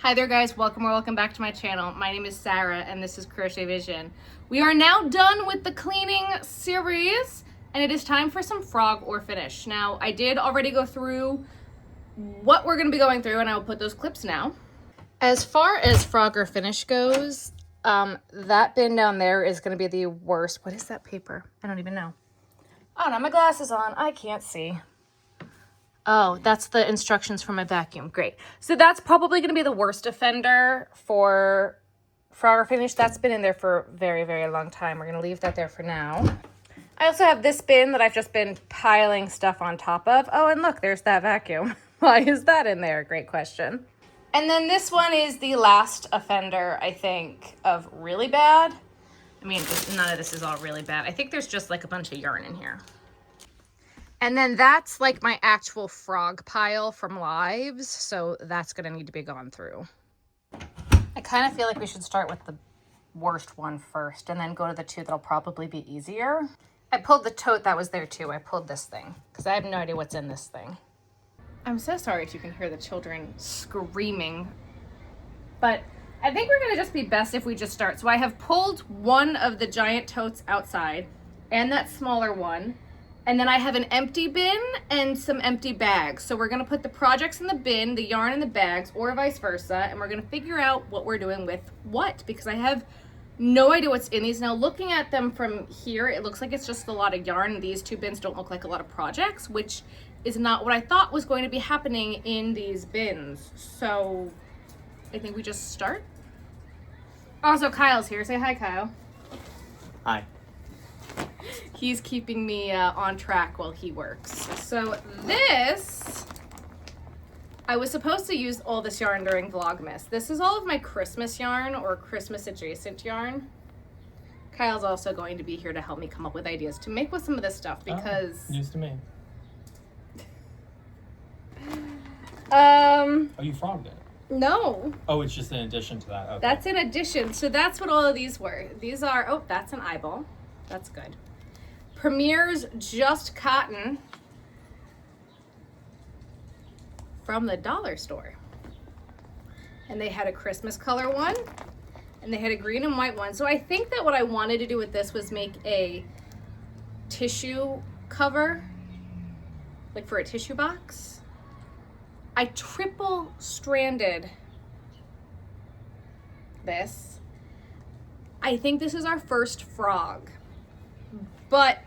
Hi there guys, welcome back to my channel. My name is Sarah and this is Crochet Vision. We are now done with the cleaning series and it is time for some frog or finish. Now I did already go through what we're going to be going through and I will put those clips now. As far as frog or finish goes, that bin down there is going to be the worst. What is that paper? I don't even know. Oh, now my glasses on. I can't see. Oh, that's the instructions for my vacuum. Great. So that's probably going to be the worst offender for frog or finish. That's been in there for a very, very long time. We're going to leave that there for now. I also have this bin that I've just been piling stuff on top of. Oh, and look, there's that vacuum. Why is that in there? Great question. And then this one is the last offender, I think, of really bad. I mean, none of this is all really bad. I think there's just like a bunch of yarn in here. And then that's like my actual frog pile from lives. So that's going to need to be gone through. I kind of feel like we should start with the worst one first and then go to the two that'll probably be easier. I pulled the tote that was there too. I pulled this thing because I have no idea what's in this thing. I'm so sorry if you can hear the children screaming, but I think we're going to just be best if we just start. So I have pulled one of the giant totes outside and that smaller one. And then I have an empty bin and some empty bags. So we're gonna put the projects in the bin, the yarn in the bags, or vice versa. And we're gonna figure out what we're doing with what, because I have no idea what's in these. Now looking at them from here, it looks like it's just a lot of yarn. These two bins don't look like a lot of projects, which is not what I thought was going to be happening in these bins. So I think we just start. Also, Kyle's here. Say hi, Kyle. Hi. He's keeping me on track while he works. So this, I was supposed to use all this yarn during Vlogmas. This is all of my Christmas yarn or Christmas adjacent yarn. Kyle's also going to be here to help me come up with ideas to make with some of this stuff because... news to me. Oh, you frogged it? No. Oh, it's just in addition to that. Okay. That's in addition. So that's what all of these were. These are, oh, that's an eyeball. That's good. Premier's Just Cotton from the dollar store. And they had a Christmas color one and they had a green and white one. So I think that what I wanted to do with this was make a tissue cover, like for a tissue box. I triple stranded this. I think this is our first frog, but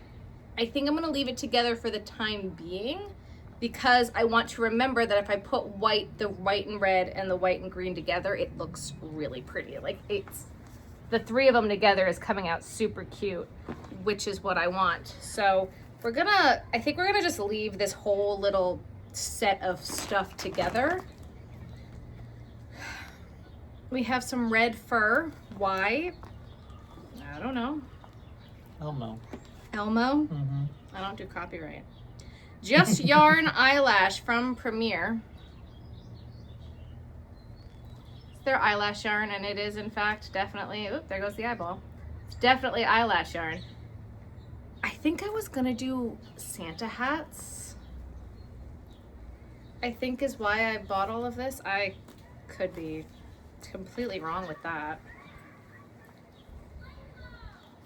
I think I'm gonna leave it together for the time being because I want to remember that if I put the white and red and the white and green together, it looks really pretty. Like the three of them together is coming out super cute, which is what I want. So I think we're gonna just leave this whole little set of stuff together. We have some red fur. Why? I don't know. Elmo. Elmo? Mm-hmm. I don't do copyright. Just Yarn Eyelash from Premier. It's their eyelash yarn, and it is in fact definitely, oop, there goes the eyeball. It's definitely eyelash yarn. I think I was gonna do Santa hats, I think is why I bought all of this. I could be completely wrong with that.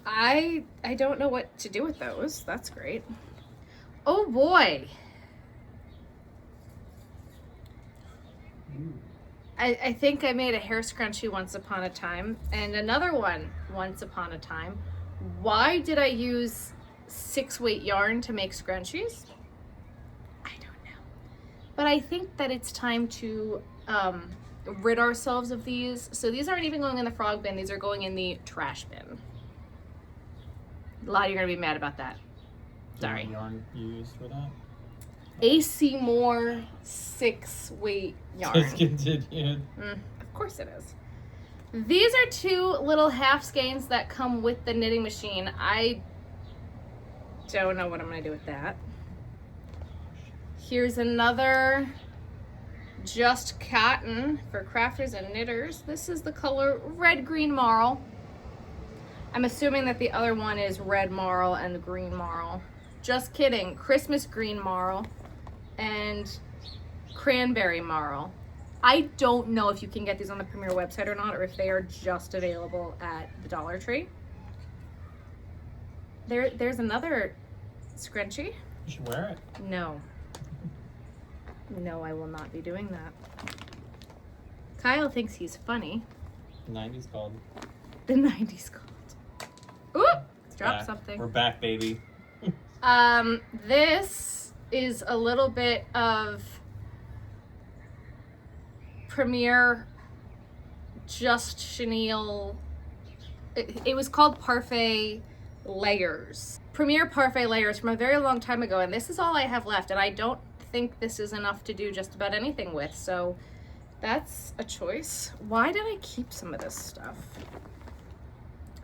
I don't know what to do with those. That's great. Oh boy. I think I made a hair scrunchie once upon a time and another one once upon a time. Why did I use 6-weight yarn to make scrunchies? I don't know. But I think that it's time to rid ourselves of these. So these aren't even going in the frog bin. These are going in the trash bin. A lot of you are gonna be mad about that. Sorry. What yarn you used for that? AC Moore 6-weight yarn. Discontinued. Of course it is. These are two little half skeins that come with the knitting machine. I don't know what I'm gonna do with that. Here's another Just Cotton for crafters and knitters. This is the color red, green, marl. I'm assuming that the other one is red marl and green marl. Just kidding. Christmas green marl and cranberry marl. I don't know if you can get these on the Premier website or not, or if they are just available at the Dollar Tree. There's another scrunchie. You should wear it. No. No, I will not be doing that. Kyle thinks he's funny. The 90s called. The 90s called. Ooh! Drop Back. something. We're back, baby. This is a little bit of Premier Just Chenille. It was called Parfait Layers. Premier Parfait Layers from a very long time ago, and this is all I have left, and I don't think this is enough to do just about anything with, so that's a choice. Why did I keep some of this stuff?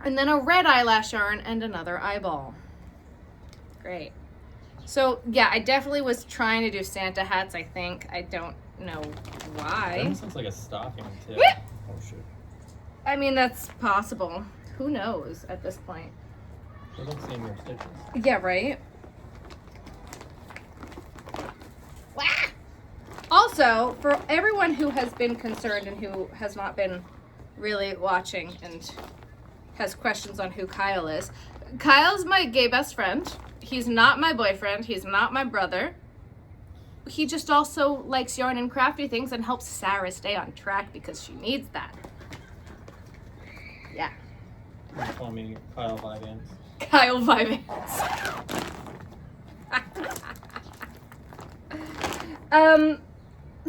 And then a red eyelash yarn and another eyeball. Great. So yeah, I definitely was trying to do Santa hats, I think. I don't know why. That almost looks like a stocking, too. Yeah. Oh, shit. I mean, that's possible. Who knows at this point? They don't seem your stitches. Yeah, right? Wah! Also, for everyone who has been concerned and who has not been really watching and has questions on who Kyle is, Kyle's my gay best friend. He's not my boyfriend. He's not my brother. He just also likes yarn and crafty things and helps Sarah stay on track because she needs that. Yeah. You call me Kyle Vivance. Kyle Vivance.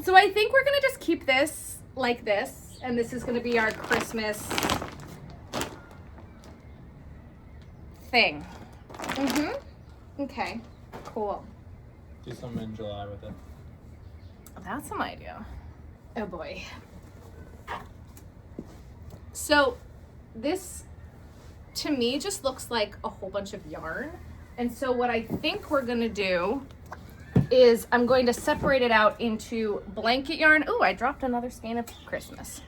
So I think we're gonna just keep this like this, and this is gonna be our Christmas thing. Okay, cool. Do something in July with it. That's an idea. Oh boy. So this to me just looks like a whole bunch of yarn. And so what I think we're gonna do is I'm going to separate it out into blanket yarn. Ooh, I dropped another skein of Christmas.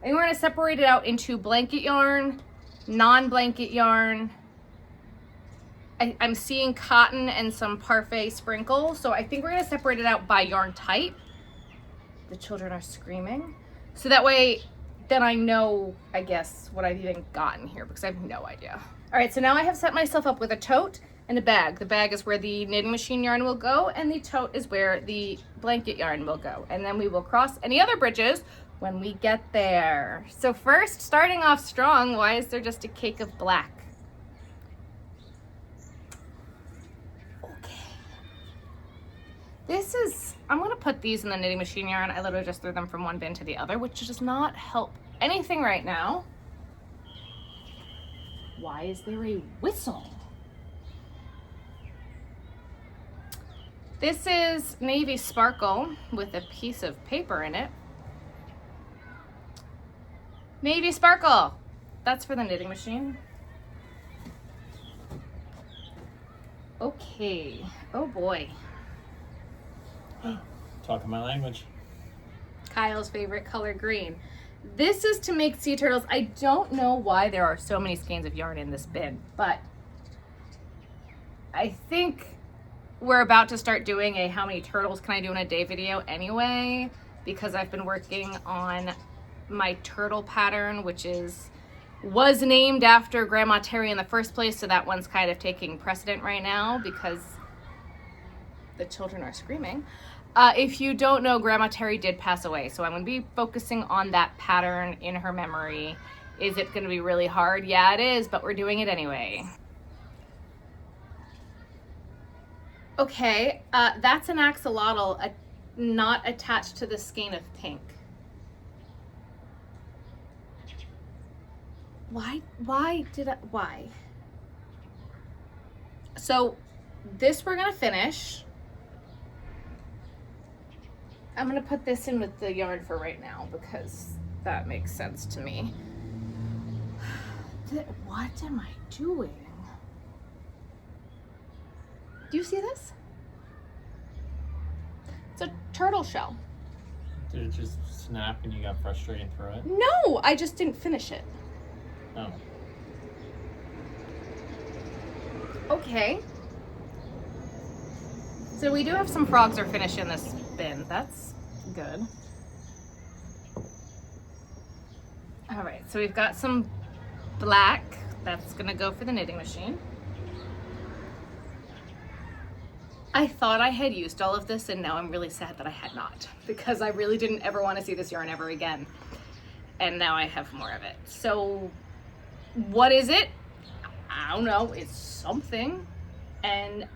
I think we're gonna separate it out into blanket yarn, non-blanket yarn. I'm seeing cotton and some parfait sprinkles. So I think we're gonna separate it out by yarn type. The children are screaming. So that way, then I know, I guess, what I've even gotten here because I have no idea. All right, so now I have set myself up with a tote and a bag. The bag is where the knitting machine yarn will go, and the tote is where the blanket yarn will go. And then we will cross any other bridges when we get there. So first, starting off strong, why is there just a cake of black? Okay. This is, I'm gonna put these in the knitting machine yarn. I literally just threw them from one bin to the other, which does not help anything right now. Why is there a whistle? This is Navy Sparkle with a piece of paper in it. Navy Sparkle. That's for the knitting machine. Okay. Oh boy. Talking my language. Kyle's favorite color, green. This is to make sea turtles. I don't know why there are so many skeins of yarn in this bin, but I think we're about to start doing a how many turtles can I do in a day video anyway, because I've been working on my turtle pattern, which was named after Grandma Terry in the first place, so that one's kind of taking precedent right now because the children are screaming. If you don't know, Grandma Terry did pass away, so I'm going to be focusing on that pattern in her memory. Is it going to be really hard? Yeah, it is, but we're doing it anyway. Okay, that's an axolotl not attached to the skein of pink. Why? So this we're gonna finish. I'm gonna put this in with the yarn for right now because that makes sense to me. What am I doing? Do you see this? It's a turtle shell. Did it just snap and you got frustrated through it? No, I just didn't finish it. Oh. Okay. So we do have some frogs are finished in this bin. That's good. All right, so we've got some black. That's gonna go for the knitting machine. I thought I had used all of this and now I'm really sad that I had not, because I really didn't ever want to see this yarn ever again. And now I have more of it. So what is it? I don't know, it's something. And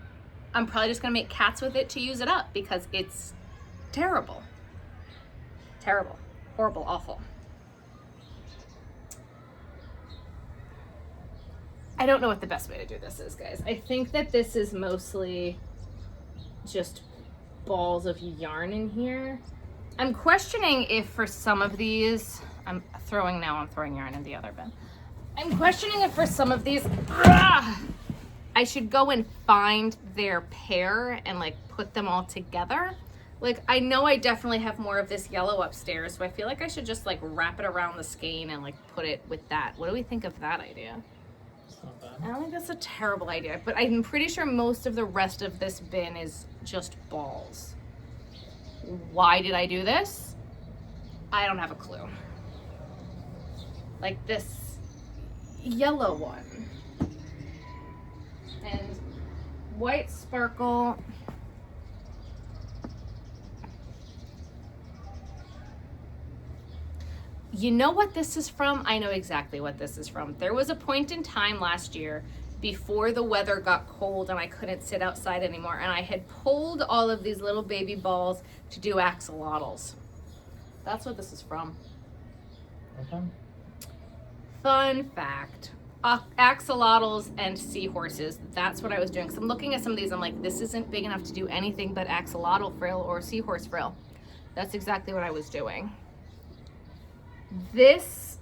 I'm probably just gonna make cats with it to use it up because it's terrible. Terrible, horrible, awful. I don't know what the best way to do this is, guys. I think that this is mostly just balls of yarn in here. I'm questioning if for some of these, I'm throwing yarn in the other bin. I'm questioning if for some of these, I should go and find their pair and like put them all together. Like, I know I definitely have more of this yellow upstairs, so I feel like I should just like wrap it around the skein and like put it with that. What do we think of that idea? Not bad. I don't think that's a terrible idea, but I'm pretty sure most of the rest of this bin is just balls. Why did I do this? I don't have a clue. Like this yellow one and white sparkle. You know what this is from? I know exactly what this is from. There was a point in time last year before the weather got cold and I couldn't sit outside anymore, and I had pulled all of these little baby balls to do axolotls. That's what this is from. Okay. Fun fact. Axolotls and seahorses. That's what I was doing. So I'm looking at some of these, I'm like, this isn't big enough to do anything but axolotl frill or seahorse frill. That's exactly what I was doing. This,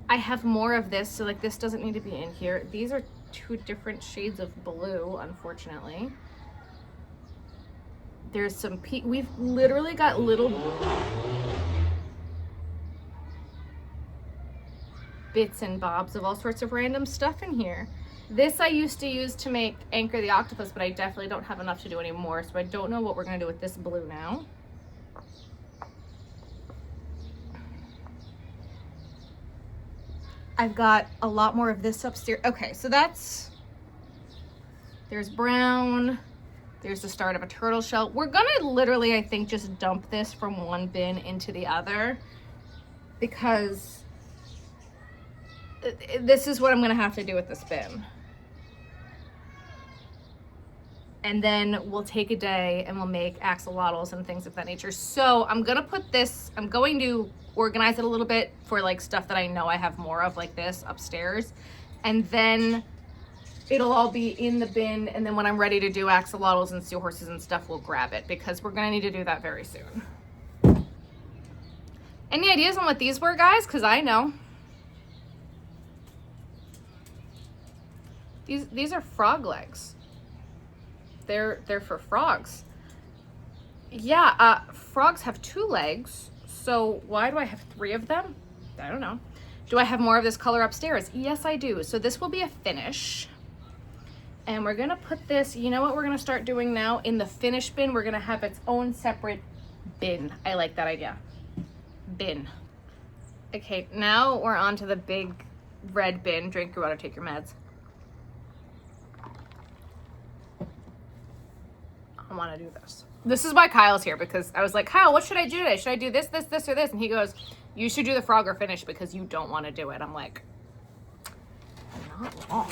I have more of this, so like this doesn't need to be in here. These are two different shades of blue, unfortunately. There's some we've literally got little bits and bobs of all sorts of random stuff in here. This I used to use to make Anchor the Octopus, but I definitely don't have enough to do anymore, so I don't know what we're gonna do with this blue now. I've got a lot more of this upstairs. Okay, so there's brown, there's the start of a turtle shell. We're gonna literally, I think, just dump this from one bin into the other because this is what I'm gonna have to do with this bin. And then we'll take a day and we'll make axolotls and things of that nature. So I'm gonna put this, I'm going to organize it a little bit for like stuff that I know I have more of, like this upstairs. And then it'll all be in the bin. And then when I'm ready to do axolotls and seahorses and stuff, we'll grab it because we're gonna need to do that very soon. Any ideas on what these were, guys? Cause I know. These are frog legs. They're for frogs. Yeah, frogs have 2 legs, so why do I have 3 of them? I don't know. Do I have more of this color upstairs? Yes, I do. So this will be a finish. And we're gonna put this, you know what we're gonna start doing now? In the finish bin, we're gonna have its own separate bin. I like that idea. Bin. Okay, now we're on to the big red bin. Drink your water, take your meds. I want to do this. This is why Kyle's here, because I was like, Kyle, what should I do today? Should I do this, this, this, or this? And he goes, you should do the Frogger finish because you don't want to do it. I'm like, not wrong.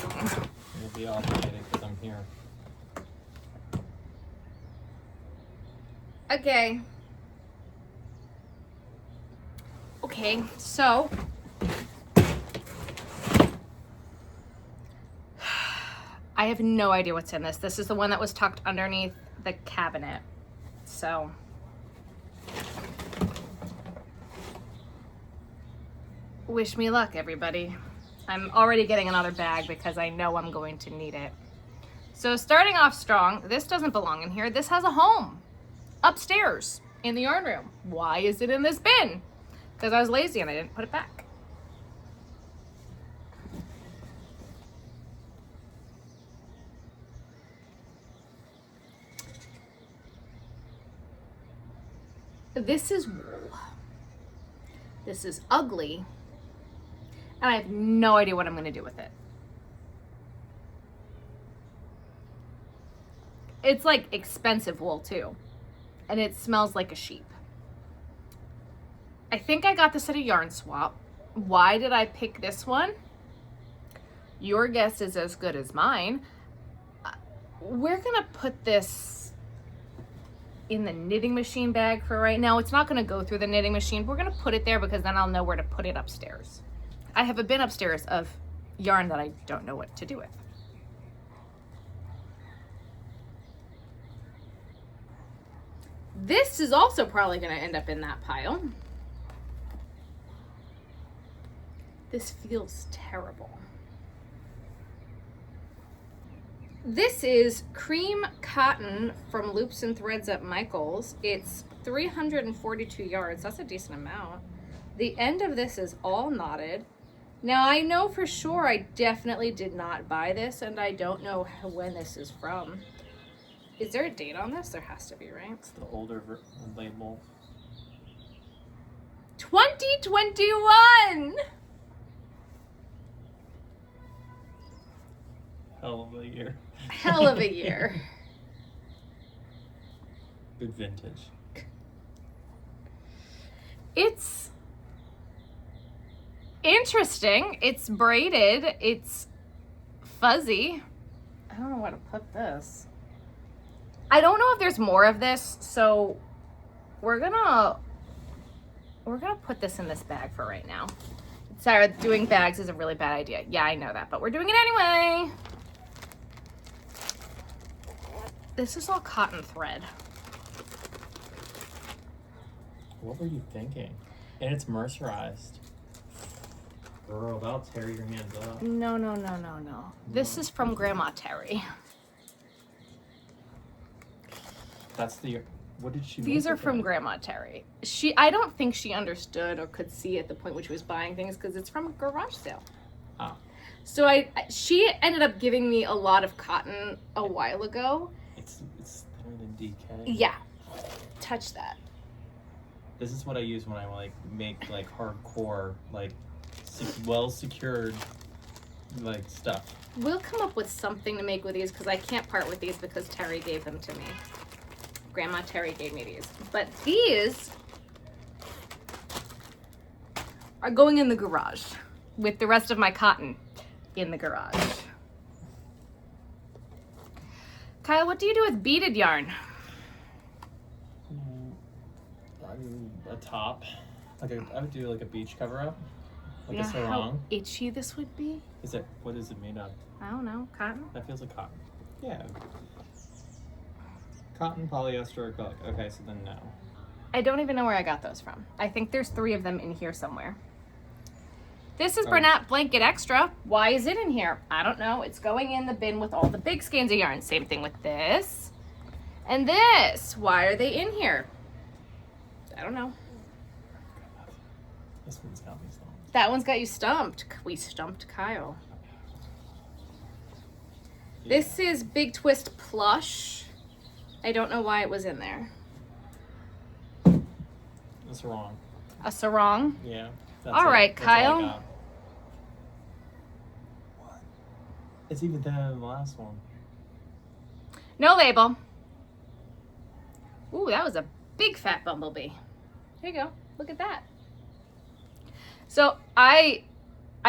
You'll be obligated because I'm here. Okay. Okay, so I have no idea what's in this. This is the one that was tucked underneath the cabinet. So wish me luck, everybody. I'm already getting another bag because I know I'm going to need it. So starting off strong, this doesn't belong in here. This has a home upstairs in the yarn room. Why is it in this bin? Because I was lazy and I didn't put it back. This is wool. This is ugly, And I have no idea what I'm gonna do with it. It's like expensive wool too. And it smells like a sheep. I think I got this at a yarn swap. Why did I pick this one? Your guess is as good as mine. We're gonna put this in the knitting machine bag for right now. It's not gonna go through the knitting machine. We're gonna put it there because then I'll know where to put it upstairs. I have a bin upstairs of yarn that I don't know what to do with. This is also probably gonna end up in that pile. This feels terrible. This is cream cotton from Loops and Threads at Michael's. It's 342 yards. That's a decent amount. The end of this is all knotted. Now I know for sure I definitely did not buy this, and I don't know when this is from. Is there a date on this? There has to be, right? It's the older label. 2021! Hell of a year. Hell of a year. Good vintage. It's interesting. It's braided. It's fuzzy. I don't know where to put this. I don't know if there's more of this, so we're gonna put this in this bag for right now. Sarah, doing bags is a really bad idea. Yeah, I know that, but we're doing it anyway. This is all cotton thread. What were you thinking? And it's mercerized. Girl, that'll tear your hands up. No. This is from Grandma Terry. That's the... What did she These make are with from that? Grandma Terry. I don't think she understood or could see at the point when she was buying things because it's from a garage sale. Ah. So she ended up giving me a lot of cotton a while ago. It's thinner than DK. Yeah. Touch that. This is what I use when I like make like hardcore, like well secured like stuff. We'll come up with something to make with these because I can't part with these because Terry gave them to me. Grandma Terry gave me these. But these are going in the garage with the rest of my cotton in the garage. Kyle, what do you do with beaded yarn? A top. Like I would do like a beach cover up. Like You a know sarong. how itchy this would be? What is it made of? I don't know. Cotton? That feels like cotton. Yeah. Cotton, polyester, acrylic. Okay, so then no. I don't even know where I got those from. I think there's 3 of them in here somewhere. This is Oh. Bernat Blanket Extra. Why is it in here? I don't know. It's going in the bin with all the big skeins of yarn. Same thing with this. And this. Why are they in here? I don't know. This one's got me stumped. That one's got you stumped. We stumped Kyle. Yeah. This is Big Twist Plush. I don't know why it was in there. That's wrong. A sarong. Yeah. That's All it. right, That's all I Kyle. got. What? It's even thinner than the last one. No label. Ooh, that was a big fat bumblebee. There you go. Look at that. So I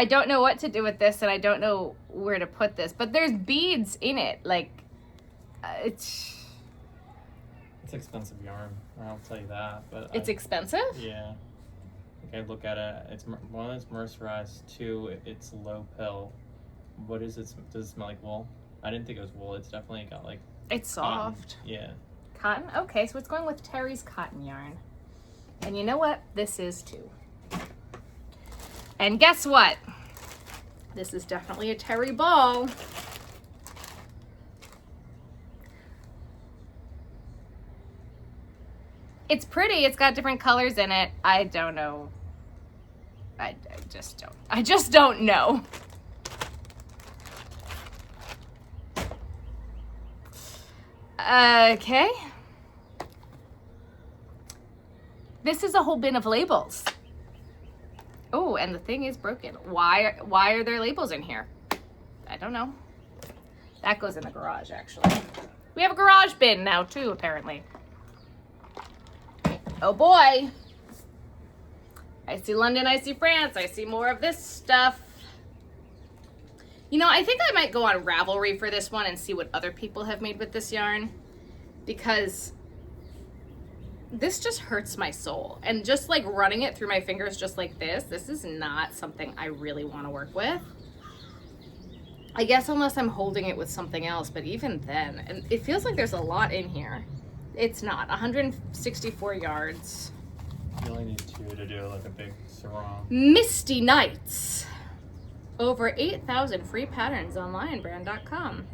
don't know what to do with this, and I don't know where to put this, but there's beads in it. Like, it's expensive yarn. I'll tell you that. But it's expensive? Yeah. Like I look at it. It's one, it's mercerized. 2, it's low pill. What is it? Does it smell like wool? I didn't think it was wool. It's definitely got like. It's cotton. soft. Yeah. Cotton? Okay, so it's going with Terry's cotton yarn. And you know what? This is too. And guess what? This is definitely a Terry ball. It's pretty. It's got different colors in it. I don't know. I just don't know. Okay. This is a whole bin of labels. Oh, and the thing is broken. Why are there labels in here? I don't know. That goes in the garage, actually. We have a garage bin now, too, apparently. Oh, boy. I see London, I see France, I see more of this stuff. You know, I think I might go on Ravelry for this one and see what other people have made with this yarn, because this just hurts my soul. And just like running it through my fingers just like this is not something I really want to work with. I guess unless I'm holding it with something else, but even then, and it feels like there's a lot in here. It's not. 164 yards. You only need 2 to do like a big sarong. Misty Nights. Over 8,000 free patterns on lionbrand.com.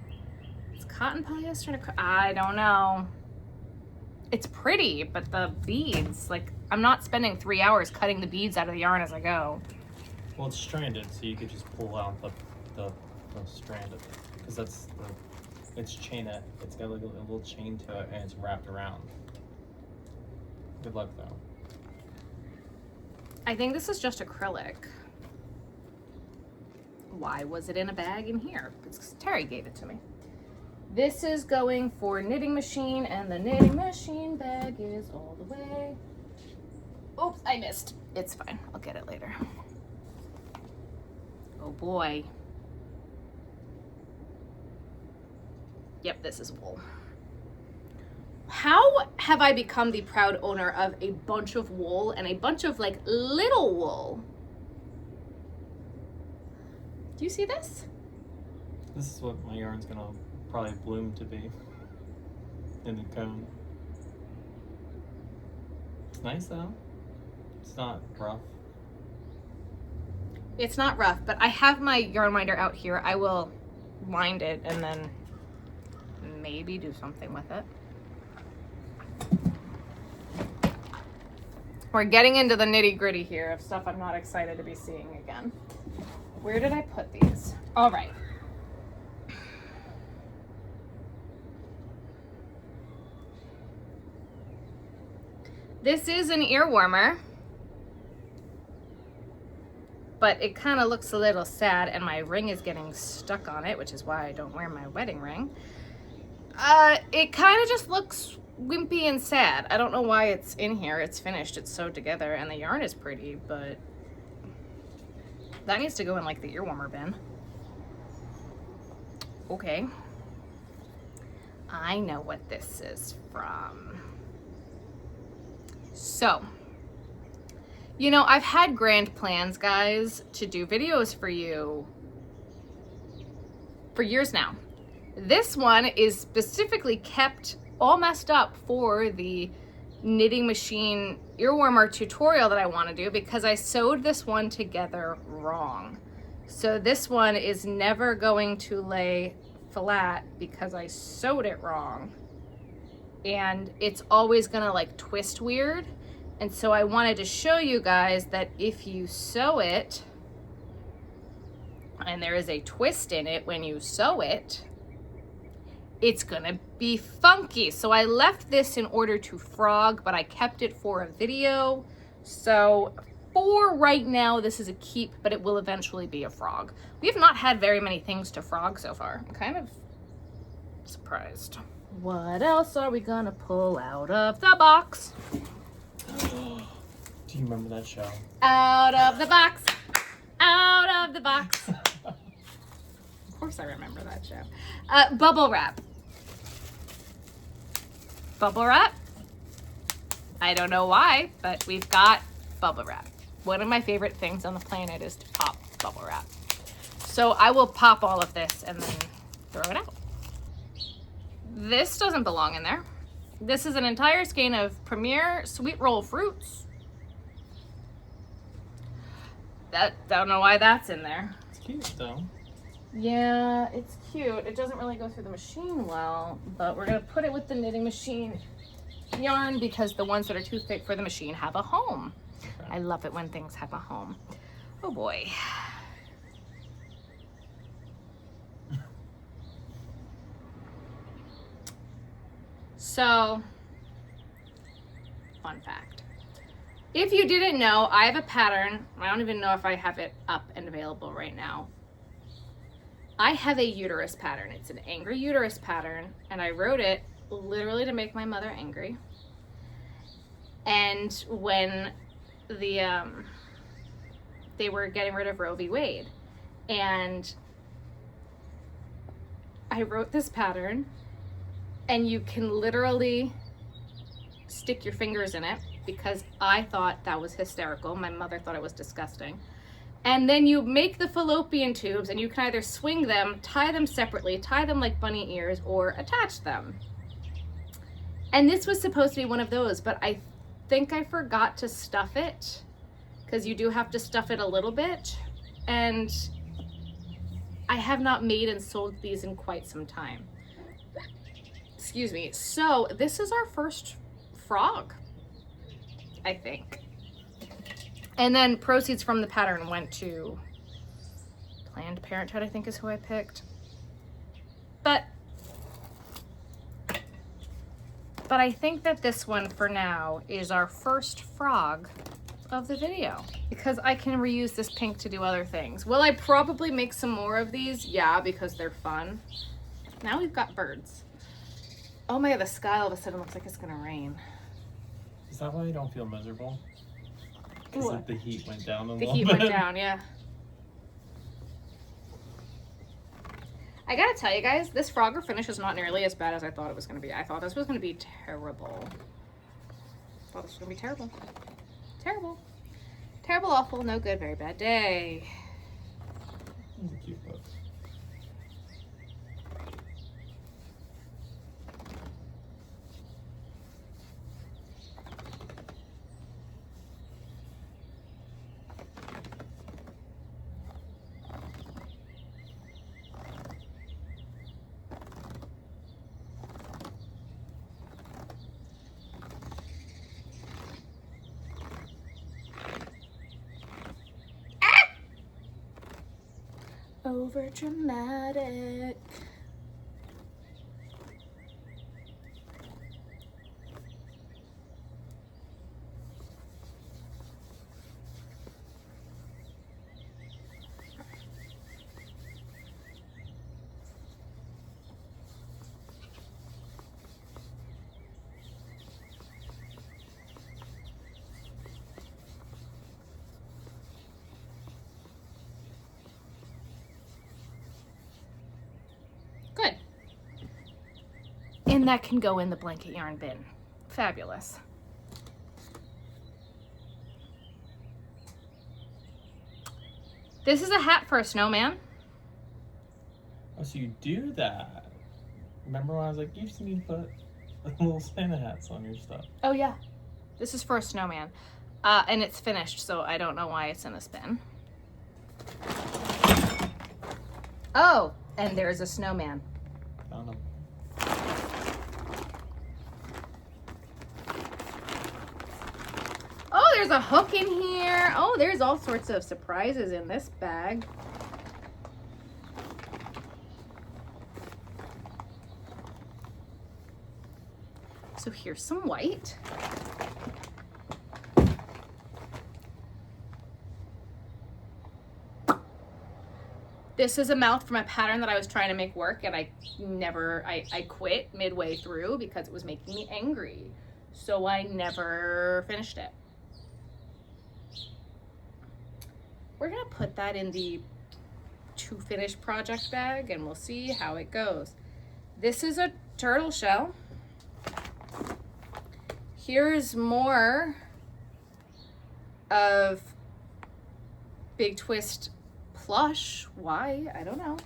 It's cotton, polyester, and I don't know. It's pretty, but the beads, like, I'm not spending 3 hours cutting the beads out of the yarn as I go. Well, it's stranded, so you could just pull out the strand of it, because it's chainette. It's got like a little chain to it, and it's wrapped around. Good luck, though. I think this is just acrylic. Why was it in a bag in here? Because Terry gave it to me. This is going for knitting machine, and the knitting machine bag is all the way. Oops, I missed. It's fine. I'll get it later. Oh boy. Yep, this is wool. How have I become the proud owner of a bunch of wool and a bunch of like little wool? Do you see this? This is what my yarn's gonna probably bloom to be in the cone. It's nice though. It's not rough. It's not rough, but I have my yarn winder out here. I will wind it and then maybe do something with it. We're getting into the nitty gritty here of stuff I'm not excited to be seeing again. Where did I put these? All right. This is an ear warmer, but it kind of looks a little sad and my ring is getting stuck on it, which is why I don't wear my wedding ring. It kind of just looks wimpy and sad. I don't know why it's in here. It's finished, it's sewed together, and the yarn is pretty, but that needs to go in like the ear warmer bin. Okay. I know what this is from. So, you know, I've had grand plans, guys, to do videos for you for years now. This one is specifically kept all messed up for the knitting machine ear warmer tutorial that I want to do because I sewed this one together wrong. So this one is never going to lay flat because I sewed it wrong. And it's always gonna like twist weird. And so I wanted to show you guys that if you sew it, and there is a twist in it when you sew it, it's gonna be funky. So I left this in order to frog, but I kept it for a video. So for right now, this is a keep, but it will eventually be a frog. We have not had very many things to frog so far. I'm kind of surprised. What else are we gonna pull out of the box? Do you remember that show? Out of the box. Out of the box. Of course I remember that show. Bubble wrap. Bubble wrap. I don't know why, but we've got bubble wrap. One of my favorite things on the planet is to pop bubble wrap. So I will pop all of this and then throw it out. This doesn't belong in there. This is an entire skein of Premier Sweet Roll Fruits. Don't know why that's in there. It's cute though. Yeah, it's cute. It doesn't really go through the machine well, but we're gonna put it with the knitting machine yarn because the ones that are too thick for the machine have a home. Okay. I love it when things have a home. Oh boy. So, fun fact. If you didn't know, I have a pattern. I don't even know if I have it up and available right now. I have a uterus pattern. It's an angry uterus pattern, and I wrote it literally to make my mother angry. And when they were getting rid of Roe v. Wade, and I wrote this pattern, and you can literally stick your fingers in it, because I thought that was hysterical. My mother thought it was disgusting. And then you make the fallopian tubes, and you can either swing them, tie them separately, tie them like bunny ears, or attach them. And this was supposed to be one of those, but I think I forgot to stuff it, because you do have to stuff it a little bit. And I have not made and sold these in quite some time. Excuse me. So this is our first frog, I think. And then proceeds from the pattern went to Planned Parenthood, I think is who I picked. But I think that this one for now is our first frog of the video, because I can reuse this pink to do other things. Will I probably make some more of these? Yeah, because they're fun. Now we've got birds. Oh my God, the sky all of a sudden looks like it's gonna rain. Is that why you don't feel miserable? Because the heat went down a little bit. The heat went down, yeah. I gotta tell you guys, this frogger finish is not nearly as bad as I thought it was gonna be. I thought this was gonna be terrible. I thought this was gonna be terrible. Terrible. Terrible, awful, no good, very bad day. He's a cute book. Over dramatic. Good. And that can go in the blanket yarn bin. Fabulous. This is a hat for a snowman. Oh, so you do that. Remember when I was like, you just need to put little Santa hats on your stuff. Oh yeah. This is for a snowman. And it's finished, so I don't know why it's in a spin. Oh, and there's a snowman. Found him. Oh, there's a hook in here. Oh, there's all sorts of surprises in this bag. So here's some white. This is a mouth from a pattern that I was trying to make work, and I quit midway through because it was making me angry. So I never finished it. We're gonna put that in the to finish project bag, and we'll see how it goes. This is a turtle shell. Here's more of Big Twist plush. Why? I don't know.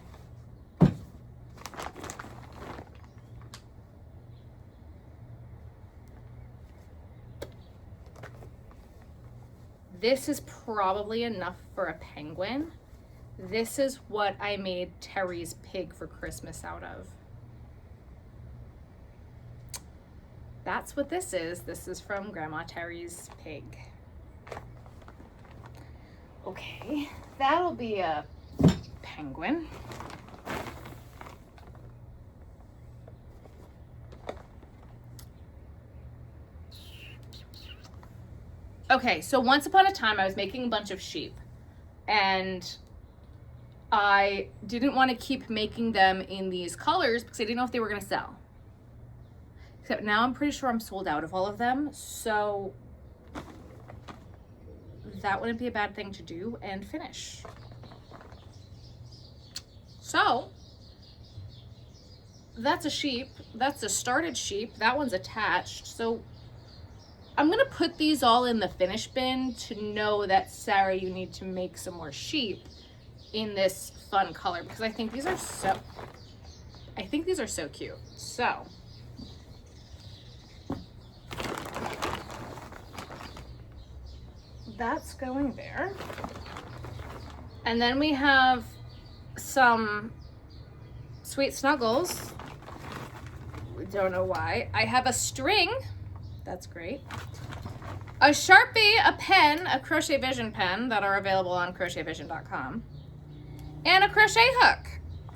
This is probably enough for a penguin. This is what I made Terry's pig for Christmas out of. That's what this is. This is from Grandma Terry's pig. Okay, that'll be a penguin. Okay, so once upon a time I was making a bunch of sheep, and I didn't want to keep making them in these colors because I didn't know if they were going to sell. Except now I'm pretty sure I'm sold out of all of them, so that wouldn't be a bad thing to do and finish. So that's a sheep. That's a started sheep. That one's attached. So I'm gonna put these all in the finish bin to know that, Sarah, you need to make some more sheep in this fun color, because I think these are so cute. So that's going there. And then we have some Sweet Snuggles. We don't know why. I have a string. That's great. A Sharpie, a pen, a Crochet Vision pen that are available on crochetvision.com. And a crochet hook.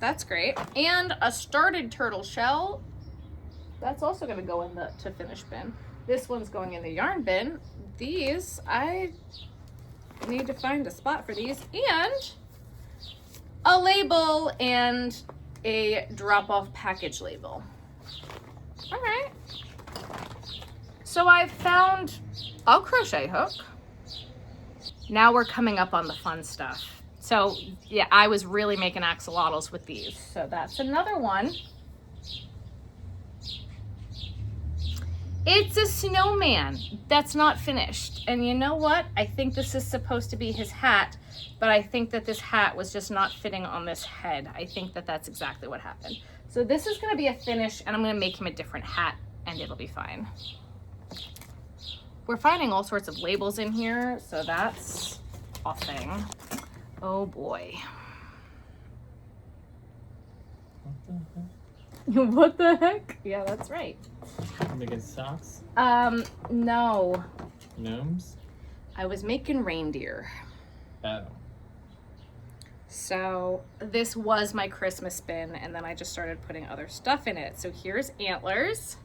That's great. And a started turtle shell. That's also going to go in the to finish bin. This one's going in the yarn bin. These, I need to find a spot for these. And a label and a drop-off package label. All right. So I found a crochet hook. Now we're coming up on the fun stuff. So yeah, I was really making axolotls with these. So that's another one. It's a snowman that's not finished. And you know what? I think this is supposed to be his hat, but I think that this hat was just not fitting on this head. I think that that's exactly what happened. So this is gonna be a finish, and I'm gonna make him a different hat, and it'll be fine. We're finding all sorts of labels in here, so that's a thing. Oh boy. What the heck? Yeah, that's right. I'm making socks? No. Gnomes? I was making reindeer. Oh. So this was my Christmas bin, and then I just started putting other stuff in it. So here's antlers.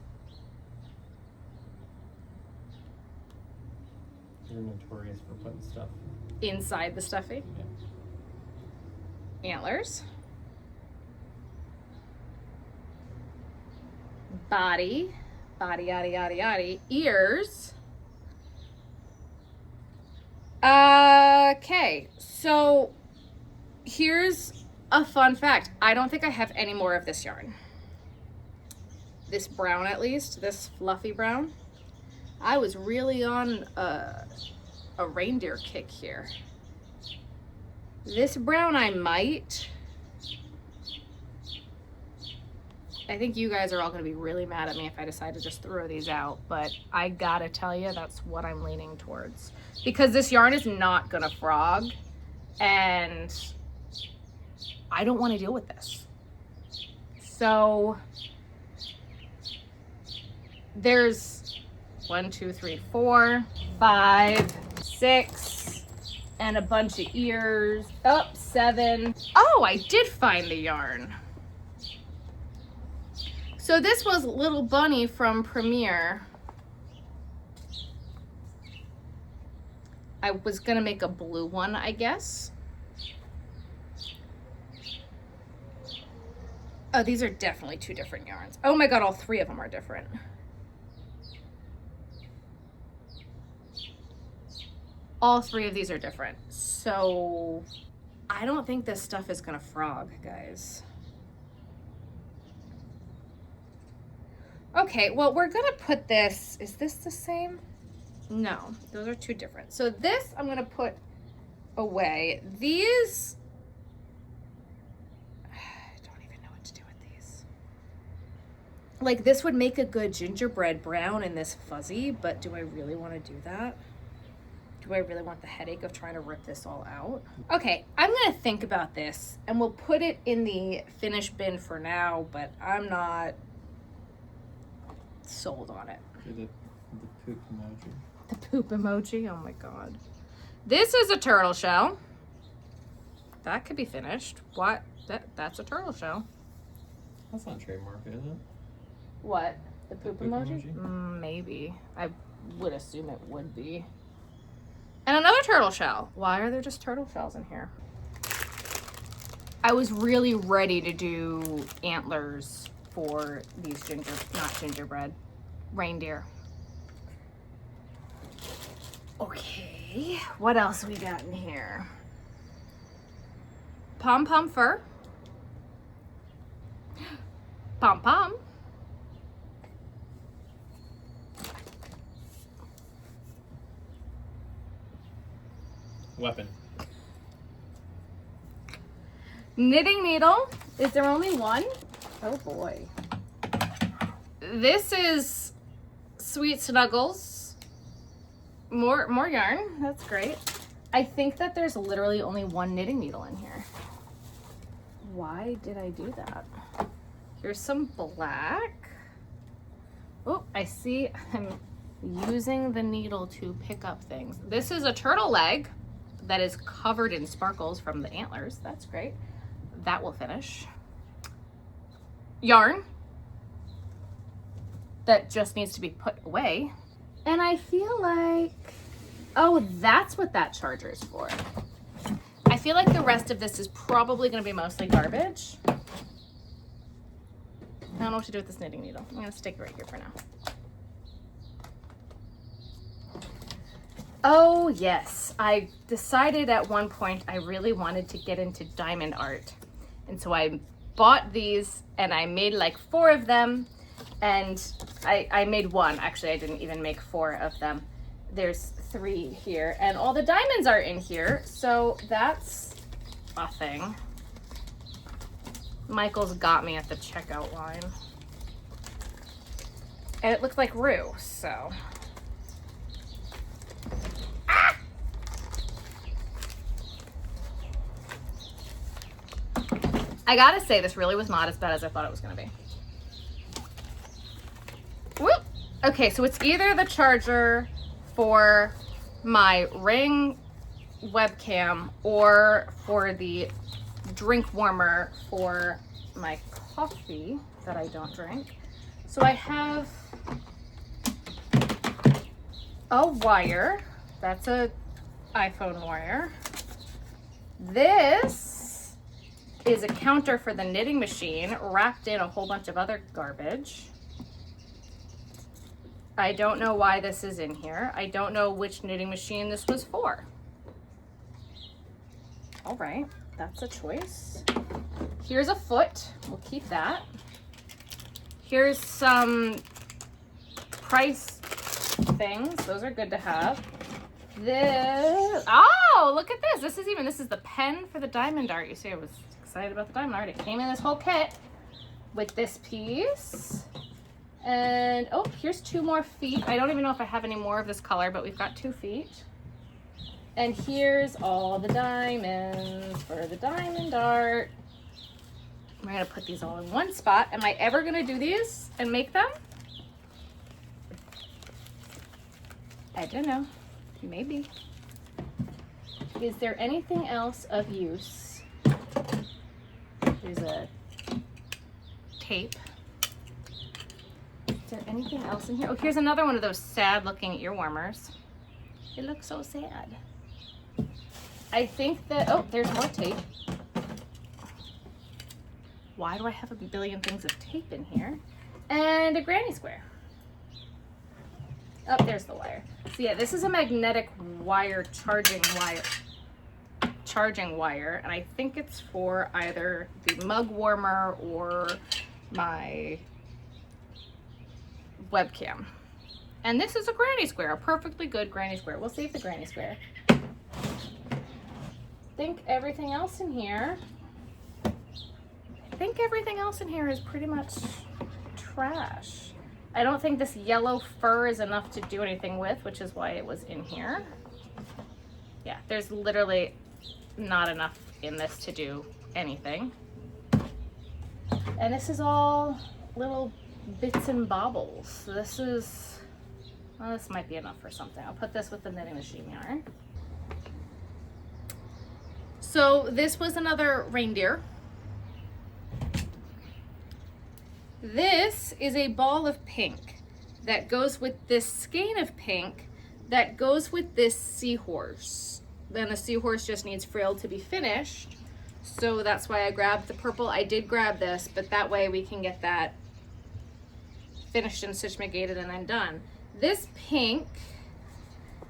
You're notorious for putting stuff Inside the stuffy. Yeah. Antlers. Body, yada, yada, yada. Ears. Okay, so here's a fun fact. I don't think I have any more of this yarn. This brown, at least, this fluffy brown. I was really on a reindeer kick here. This brown I might. I think you guys are all gonna be really mad at me if I decide to just throw these out, but I gotta tell you, that's what I'm leaning towards. Because this yarn is not gonna frog, and I don't wanna deal with this. So there's 1, 2, 3, 4, 5, 6, and a bunch of ears. Oh, 7. Oh, I did find the yarn. So this was Little Bunny from Premiere. I was gonna make a blue one, I guess. Oh, these are definitely 2 different yarns. Oh my God, all 3 of them are different. All 3 of these are different. So I don't think this stuff is gonna frog, guys. Okay, well, we're gonna put this, is this the same? No, those are 2 different. So this I'm gonna put away. These, I don't even know what to do with these. Like, this would make a good gingerbread brown in this fuzzy, but do I really wanna do that? Do I really want the headache of trying to rip this all out? Okay, I'm gonna think about this, and we'll put it in the finish bin for now, but I'm not sold on it. The poop emoji. The poop emoji, oh my God. This is a turtle shell. That could be finished. What? That's a turtle shell. That's not trademark, is it? What? The poop emoji? emoji? Maybe. I would assume it would be. And another turtle shell. Why are there just turtle shells in here? I was really ready to do antlers for these not gingerbread, reindeer. Okay, what else we got in here? Pom-pom fur. Pom-pom. Weapon. Knitting needle. Is there only one? Oh boy. This is Sweet Snuggles. More yarn. That's great. I think that there's literally only one knitting needle in here. Why did I do that? Here's some black. Oh, I see I'm using the needle to pick up things. This is a turtle leg that is covered in sparkles from the antlers. That's great. That will finish. Yarn that just needs to be put away. And I feel like, oh, that's what that charger is for. I feel like the rest of this is probably going to be mostly garbage. I don't know what to do with this knitting needle. I'm going to stick it right here for now. Oh yes, I decided at one point I really wanted to get into diamond art. And so I bought these and I made like 4 of them. And I made 1, actually I didn't even make 4 of them. There's 3 here and all the diamonds are in here. So that's a thing. Michael's got me at the checkout line. And it looked like Rue, so. Ah! I gotta say, this really was not as bad as I thought it was gonna be. Whoop! Okay, so it's either the charger for my Ring webcam or for the drink warmer for my coffee that I don't drink. So I have a wire. That's a iPhone wire. This is a counter for the knitting machine wrapped in a whole bunch of other garbage. I don't know why this is in here. I don't know which knitting machine this was for. All right, that's a choice. Here's a foot, we'll keep that. Here's some price things, those are good to have. This, oh, look at this. This is the pen for the diamond art. You see, I was excited about the diamond art. It came in this whole kit with this piece. And, oh, here's 2 more feet. I don't even know if I have any more of this color, but we've got 2 feet. And here's all the diamonds for the diamond art. I'm gonna put these all in one spot. Am I ever gonna do these and make them? I don't know, maybe. Is there anything else of use? There's a tape. Is there anything else in here? Oh, here's another one of those sad looking ear warmers. It looks so sad. I think that, oh, there's more tape. Why do I have a billion things of tape in here? And a granny square. Oh, there's the wire. So yeah, this is a magnetic wire, charging wire, and I think it's for either the mug warmer or my webcam. And this is a granny square, a perfectly good granny square. We'll save the granny square. I think everything else in here is pretty much trash. I don't think this yellow fur is enough to do anything with, which is why it was in here. Yeah, there's literally not enough in this to do anything. And this is all little bits and bobbles. So this is, well, this might be enough for something. I'll put this with the knitting machine yarn. So this was another reindeer. This is a ball of pink that goes with this skein of pink that goes with this seahorse. Then the seahorse just needs frill to be finished. So that's why I grabbed the purple. I did grab this, but that way we can get that finished and stitch negated and then done. This pink,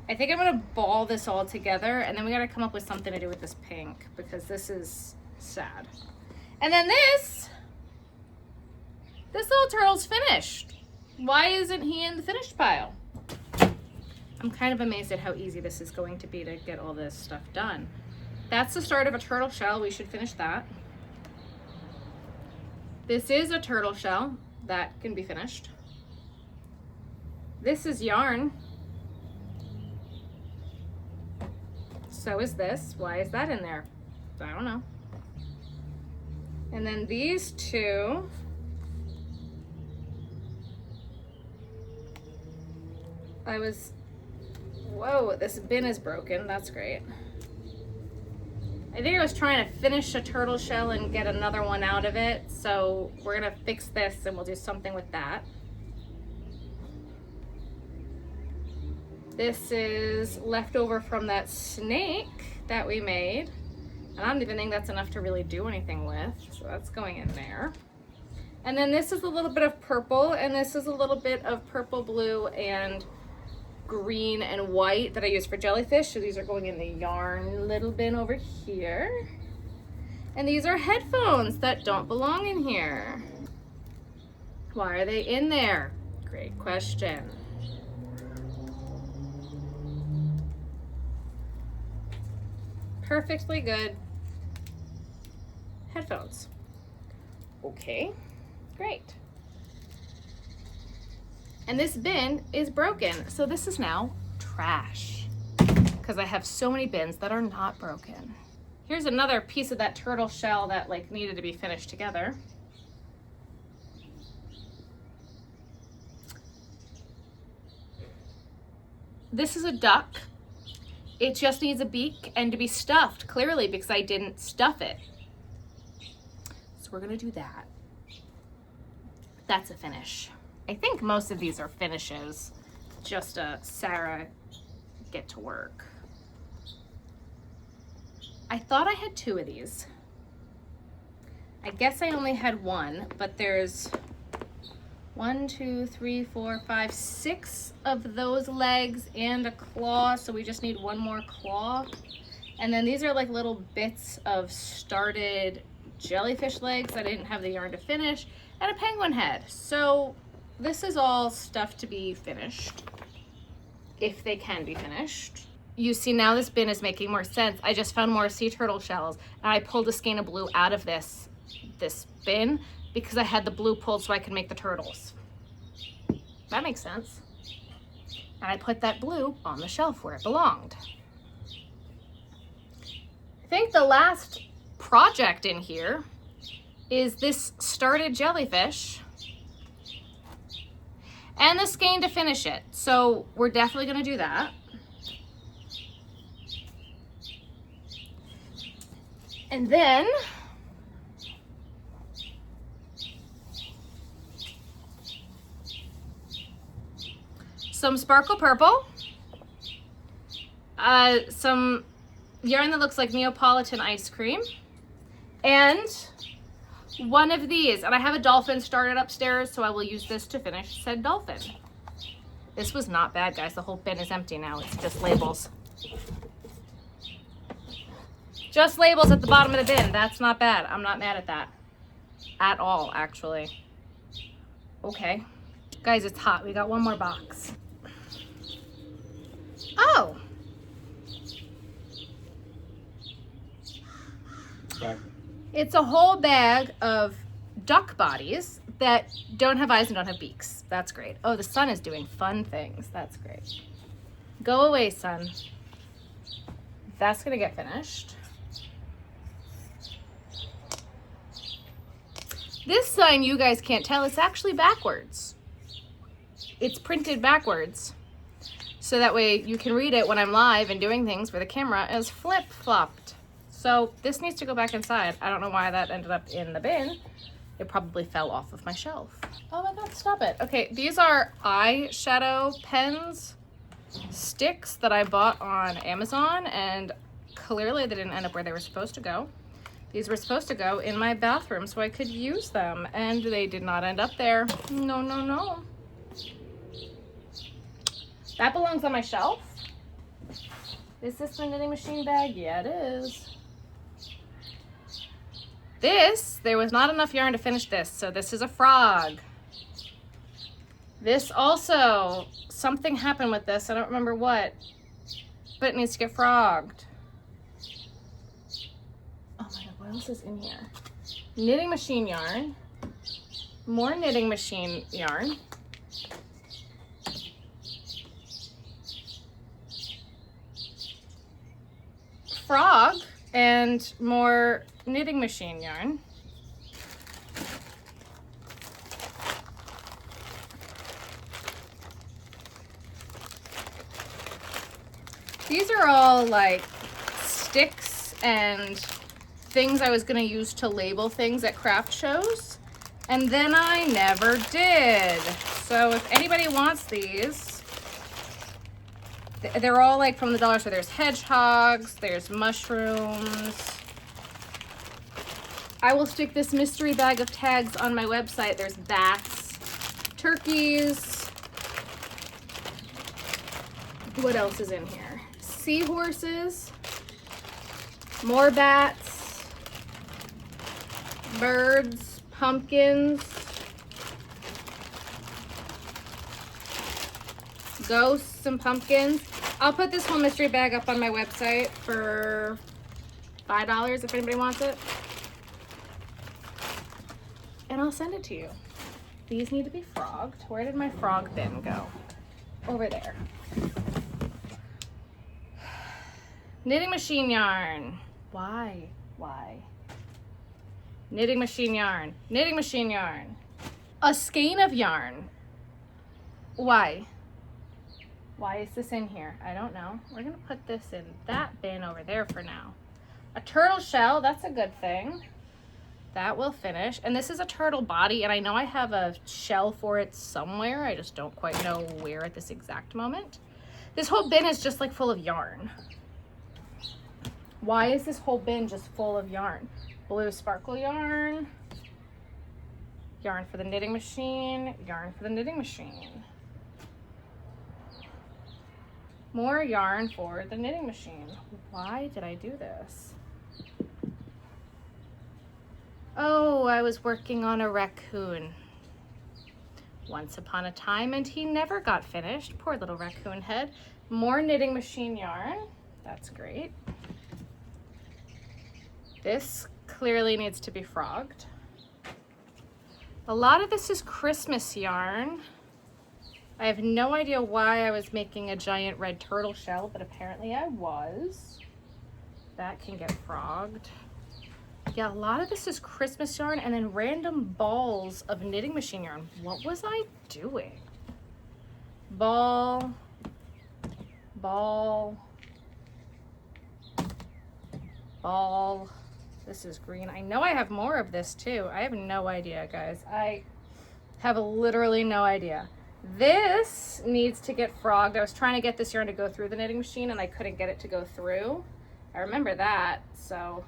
I think I'm gonna ball this all together, and then we gotta come up with something to do with this pink because this is sad. And then this little turtle's finished. Why isn't he in the finished pile? I'm kind of amazed at how easy this is going to be to get all this stuff done. That's the start of a turtle shell. We should finish that. This is a turtle shell. That can be finished. This is yarn. So is this. Why is that in there? I don't know. And then these two. Whoa, this bin is broken. That's great. I think I was trying to finish a turtle shell and get another one out of it. So we're gonna fix this and we'll do something with that. This is leftover from that snake that we made. And I don't even think that's enough to really do anything with. So that's going in there. And then this is a little bit of purple, and this is a little bit of purple, blue, and green and white that I use for jellyfish. So these are going in the yarn little bin over here. And these are headphones that don't belong in here. Why are they in there? Great question. Perfectly good headphones. Okay, great. And this bin is broken, so this is now trash because I have so many bins that are not broken. Here's another piece of that turtle shell that like needed to be finished together. This is a duck. It just needs a beak and to be stuffed, clearly, because I didn't stuff it. So we're gonna do that. That's a finish. I think most of these are finishes, just Sarah get to work. I thought I had 2 of these. I guess I only had 1, but there's 1, 2, 3, 4, 5, 6 of those legs and a claw, so we just need 1 more claw. And then these are like little bits of started jellyfish legs that I didn't have the yarn to finish, and a penguin head. So this is all stuff to be finished, if they can be finished. You see, now this bin is making more sense. I just found more sea turtle shells, and I pulled a skein of blue out of this bin because I had the blue pulled so I could make the turtles. That makes sense. And I put that blue on the shelf where it belonged. I think the last project in here is this started jellyfish and the skein to finish it. So we're definitely gonna do that. And then some sparkle purple, some yarn that looks like Neapolitan ice cream, and 1 of these. And I have a dolphin started upstairs, so I will use this to finish said dolphin. This was not bad, guys. The whole bin is empty now. It's just labels. Just labels at the bottom of the bin. That's not bad. I'm not mad at that at all, actually. Okay. Guys, it's hot. We got 1 more box. Oh. Okay. It's a whole bag of duck bodies that don't have eyes and don't have beaks. That's great. Oh, the sun is doing fun things. That's great. Go away, sun. That's gonna get finished. This sign, you guys can't tell, it's actually backwards. It's printed backwards. So that way you can read it when I'm live and doing things where the camera is flip-flopped. So this needs to go back inside. I don't know why that ended up in the bin. It probably fell off of my shelf. Oh my God, stop it. Okay, these are eyeshadow pens. sticks that I bought on Amazon, and clearly they didn't end up where they were supposed to go. These were supposed to go in my bathroom so I could use them, and they did not end up there. No, no, no. That belongs on my shelf. Is this my knitting machine bag? Yeah, it is. There was not enough yarn to finish this, so this is a frog. This also, something happened with this, I don't remember what, but it needs to get frogged. Oh my God, what else is in here? Knitting machine yarn, more knitting machine yarn, frog, and more knitting machine yarn. These are all like sticks and things I was gonna use to label things at craft shows, and then I never did. So if anybody wants these, they're all like from the dollar store. There's hedgehogs, there's mushrooms. I will stick this mystery bag of tags on my website. There's bats, turkeys. What else is in here? Seahorses, more bats, birds, pumpkins, ghosts and pumpkins. I'll put this whole mystery bag up on my website for $5 if anybody wants it. And I'll send it to you. These need to be frogged. Where did my frog bin go? Over there. Knitting machine yarn. Why? Knitting machine yarn. Knitting machine yarn. A skein of yarn. Why? Why is this in here? I don't know. We're gonna put this in that bin over there for now. A turtle shell, that's a good thing. That will finish. And this is a turtle body, and I know I have a shell for it somewhere. I just don't quite know where at this exact moment. This whole bin is just like full of yarn. Why is this whole bin just full of yarn? Blue sparkle yarn, yarn for the knitting machine, yarn for the knitting machine. More yarn for the knitting machine. Why did I do this? Oh, I was working on a raccoon once upon a time, and he never got finished. Poor little raccoon head. More knitting machine yarn. That's great. This clearly needs to be frogged. A lot of this is Christmas yarn. I have no idea why I was making a giant red turtle shell, but apparently I was. That can get frogged. Yeah, a lot of this is Christmas yarn, and then random balls of knitting machine yarn. What was I doing? Ball. This is green. I know I have more of this too. I have no idea, guys. I have literally no idea. This needs to get frogged. I was trying to get this yarn to go through the knitting machine, and I couldn't get it to go through. I remember that, so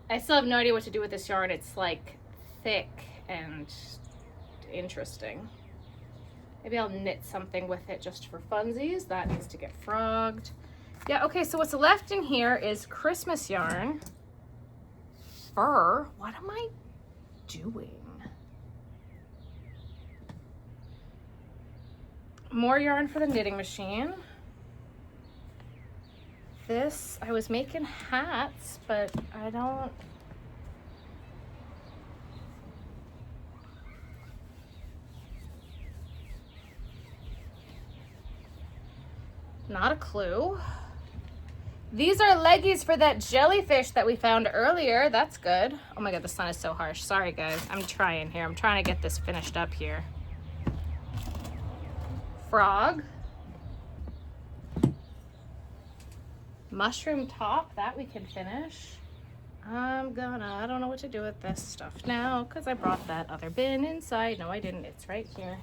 I still have no idea what to do with this yarn. It's like thick and interesting. Maybe I'll knit something with it just for funsies. That needs to get frogged. Yeah, okay, so what's left in here is Christmas yarn. Fur. What am I doing? More yarn for the knitting machine. This, I was making hats, but I don't... Not a clue. These are leggies for that jellyfish that we found earlier. That's good. Oh my God, the sun is so harsh. Sorry guys, I'm trying here. I'm trying to get this finished up here. Frog. Mushroom top, that we can finish. I don't know what to do with this stuff now because I brought that other bin inside. No, I didn't. It's right here.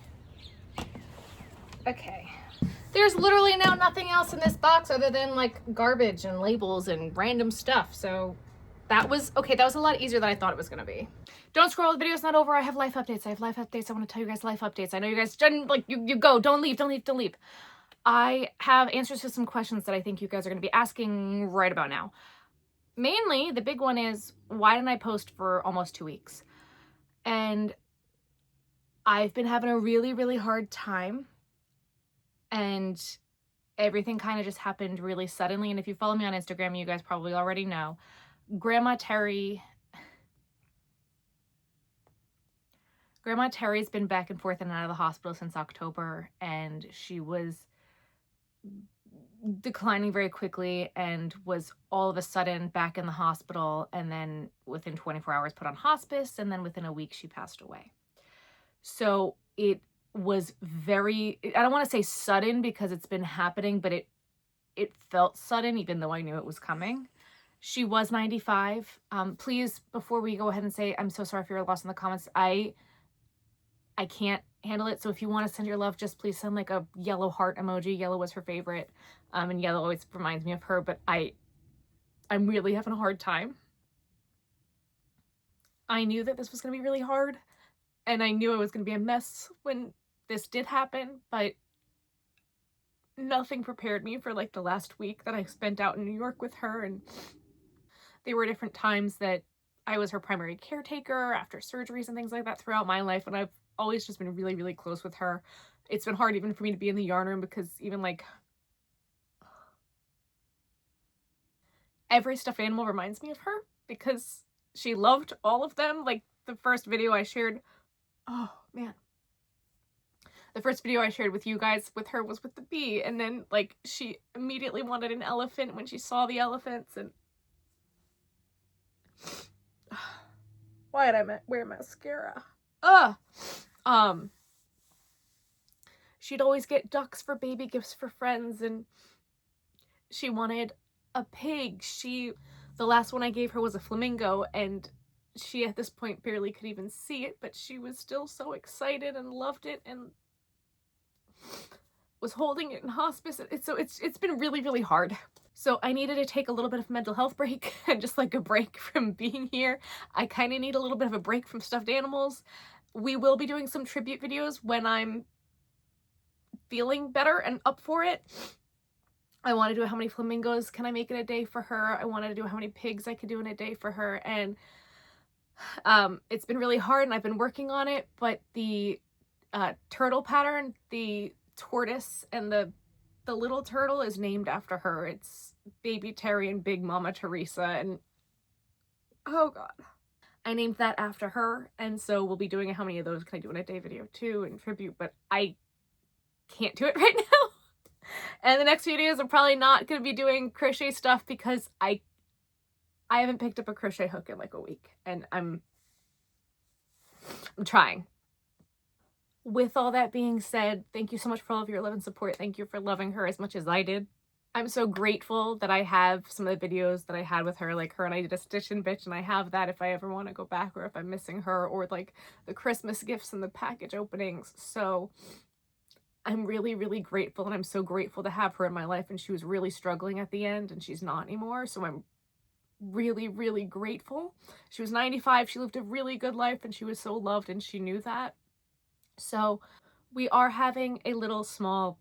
Okay. There's literally now nothing else in this box other than like garbage and labels and random stuff. So that was okay. That was a lot easier than I thought it was going to be. Don't scroll. The video's not over. I have life updates. I want to tell you guys life updates. I know you guys didn't, like, you go. Don't leave. I have answers to some questions that I think you guys are going to be asking right about now. Mainly, the big one is, why didn't I post for almost 2 weeks? And I've been having a really, really hard time. And everything kind of just happened really suddenly. And if you follow me on Instagram, you guys probably already know. Grandma Terry's been back and forth in and out of the hospital since October, and she was declining very quickly and was all of a sudden back in the hospital, and then within 24 hours put on hospice, and then within a week she passed away. So it was very, I don't want to say sudden because it's been happening, but it felt sudden even though I knew it was coming. She was 95. Please, before we go ahead and say, I'm so sorry if you're lost in the comments, I can't handle it. So if you want to send your love, just please send like a yellow heart emoji. Yellow was her favorite. And yellow always reminds me of her, but I'm really having a hard time. I knew that this was going to be really hard, and I knew it was going to be a mess when this did happen, but nothing prepared me for like the last week that I spent out in New York with her. And there were different times that I was her primary caretaker after surgeries and things like that throughout my life, and I've always just been really, really close with her. It's been hard even for me to be in the yarn room because even like every stuffed animal reminds me of her because she loved all of them. Like the first video I shared, oh man, the first video I shared with you guys with her was with the bee, and then like she immediately wanted an elephant when she saw the elephants. And why did I wear mascara? She'd always get ducks for baby gifts for friends, and she wanted a pig. The last one I gave her was a flamingo, and she at this point barely could even see it, but she was still so excited and loved it and was holding it in hospice. It's been really, really hard. So I needed to take a little bit of a mental health break and just like a break from being here. I kind of need a little bit of a break from stuffed animals. We will be doing some tribute videos when I'm feeling better and up for it. I want to do how many flamingos can I make in a day for her. I wanted to do how many pigs I could do in a day for her. And it's been really hard, and I've been working on it, but the turtle pattern, the tortoise and the little turtle is named after her. It's Baby Terry and Big Mama Teresa, and oh god, I named that after her. And so we'll be doing a how many of those can I do in a day video too in tribute, but I can't do it right now. And the next videos are probably not going to be doing crochet stuff because I haven't picked up a crochet hook in like a week, and I'm trying. With all that being said, thank you so much for all of your love and support. Thank you for loving her as much as I did. I'm so grateful that I have some of the videos that I had with her, like her and I did a stitch and bitch, and I have that if I ever want to go back or if I'm missing her, or like the Christmas gifts and the package openings. So I'm really, really grateful, and I'm so grateful to have her in my life. And she was really struggling at the end, and she's not anymore. So I'm really, really grateful. She was 95. She lived a really good life, and she was so loved, and she knew that. So we are having a little small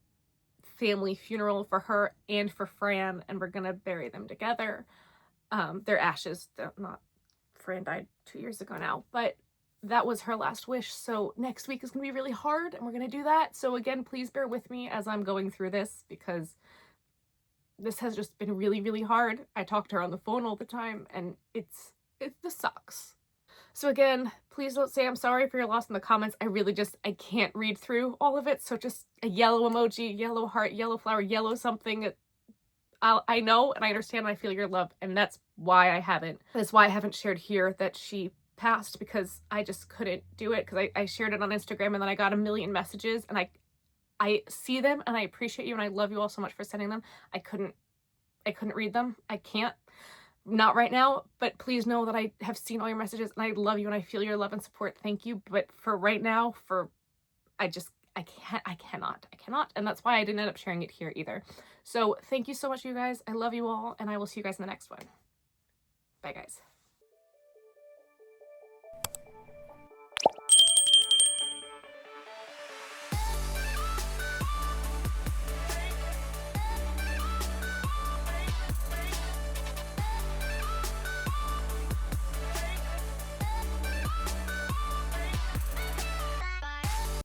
family funeral for her and for Fran, and we're gonna bury them together. Their ashes, not Fran died 2 years ago now, but that was her last wish. So next week is gonna be really hard, and we're gonna do that. So again, please bear with me as I'm going through this, because this has just been really, really hard. I talk to her on the phone all the time, and this sucks. So again, please don't say I'm sorry for your loss in the comments. I can't read through all of it. So just a yellow emoji, yellow heart, yellow flower, yellow something. I know and I understand and I feel your love. And that's why I haven't shared here that she passed, because I just couldn't do it. Because I shared it on Instagram, and then I got a million messages, and I see them, and I appreciate you, and I love you all so much for sending them. I couldn't read them. I can't. Not right now, but please know that I have seen all your messages, and I love you, and I feel your love and support. Thank you. But for right now, I I cannot. And that's why I didn't end up sharing it here either. So thank you so much, you guys. I love you all, and I will see you guys in the next one. Bye, guys.